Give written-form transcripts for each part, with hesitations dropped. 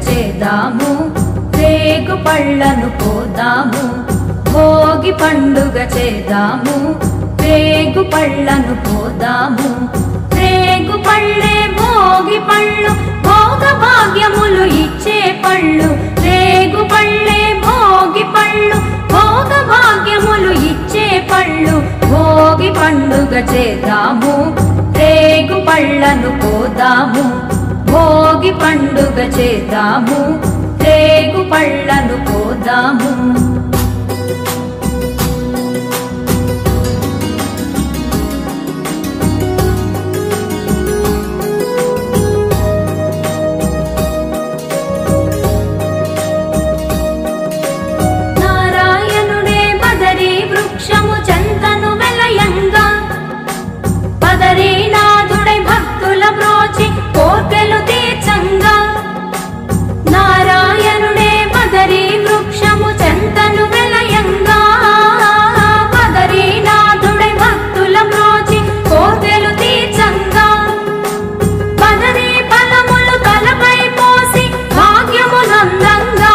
చేద్దాము, రేగు పళ్ళను కోద్దాము. భోగి పండుగ చేద్దాము, రేగు పళ్ళను కోద్దాము. రేగు పళ్ళే భోగి పళ్ళు, భోగ భాగ్యములు ఇచ్చే పళ్ళు. రేగు పళ్ళే భోగి పళ్ళు, భోగ భాగ్యములు ఇచ్చే పళ్ళు. భోగి పండుగ చేద్దాము, రేగు పళ్ళను కోద్దాము. భోగి పండుగ చేద్దాము, రేగు పళ్ళను కోద్దాము. నారాయణుడే బదరీ వృక్షము చెంతను వెలయంగా, బదరీనాథుడై భక్తుల బ్రోచి కోర్కెలు తీర్చంగా. నారాయణుడే బదరీ వృక్షము చెంతను వెలయంగా, బదరీనాథుడై భక్తుల బ్రోచి కోర్కెలు తీర్చంగా. బదరీ ఫలములు తలపై పోసి భాగ్యమునందంగా,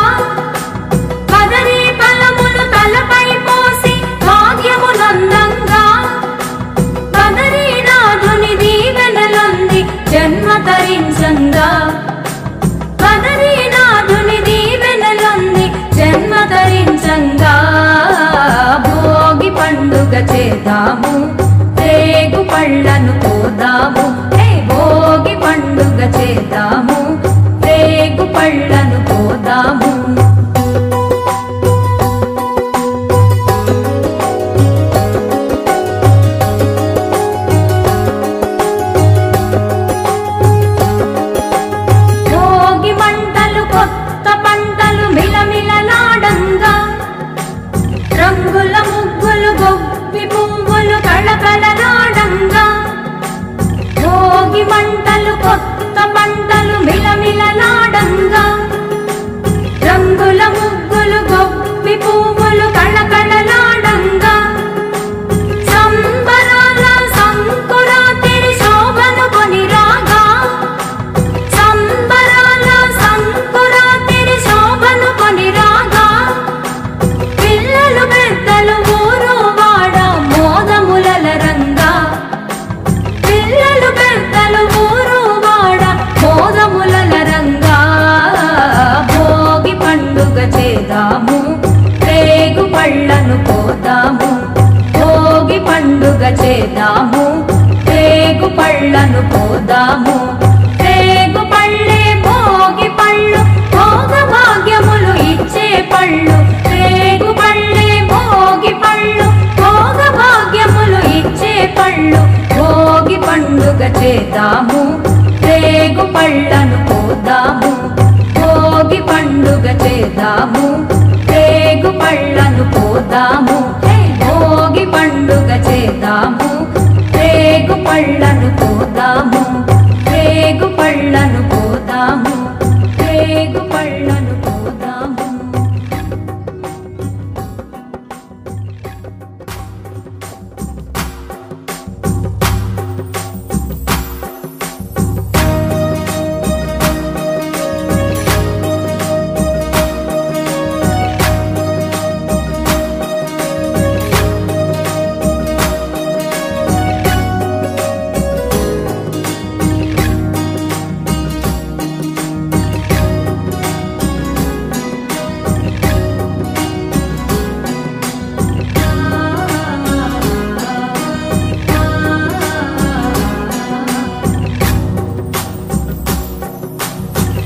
బదరీ ఫలములు తలపై పోసి భాగ్యమునందంగా. బదరీనాథుని దీవెనలొంది జన్మ తరించంగా, బదరీనాథుని దీవెనలొంది జన్మ తరించంగా. భోగి పండుగ చేద్దాము, రేగు పళ్ళను కోద్దాము. భోగి పండుగ చేద్దాము, రేగు పళ్ళను కోద్దాము. భోగి మంటలు కొత్త పంటలు మిలమిలలాడంగా, రంగుల ముగ్గులు గొప్పి పువ్వులు కళకళలాడంగా. భోగి మంటలు కొత్త పంటలు మిలమిలలాడంగా, రంగుల ముగ్గులు గొప్పి పువ్వులు కళకళలాడంగా. సంబరాల సంకురాతిరి శోభను కొని రాగా, సంబరాల సంకురాతిరి శోభను కొని రాగా. పిల్లలు పెద్దలు ఊరు వాడ మోదములరంగా, పిల్లలు పెద్దలు ఊరు వాడ మోదములరంగా. భోగి పండుగ చేద్దాము, రేగు పళ్ళను కోద్దాము. భోగి పండుగ చేద్దాము, రేగు పళ్ళను కోద్దాము. రేగు పళ్ళే భోగి పళ్ళు, భోగ భాగ్యములు ఇచ్చే పళ్ళు. రేగు పళ్ళే భోగి పళ్ళు, భోగ భాగ్యములు ఇచ్చే పళ్ళు. భోగి పండుగ చేద్దాము, రేగు పళ్ళను కోద్దాము. భోగి పండుగ చేద్దాము, రేగు పళ్ళను కోద్దాము. భోగి పండుగ చేద్దాము, రేగు పళ్ళను కోద్దాము. రేగు పళ్ళను కోద్దాము, రేగు పళ్ళను కోద్దాము.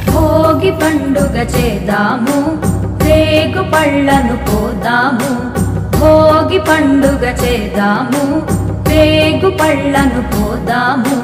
భోగి పండుగ చేద్దాము, రేగు పళ్ళను కోద్దాము. భోగి పండుగ చేద్దాము, రేగు పళ్ళను కోద్దాము.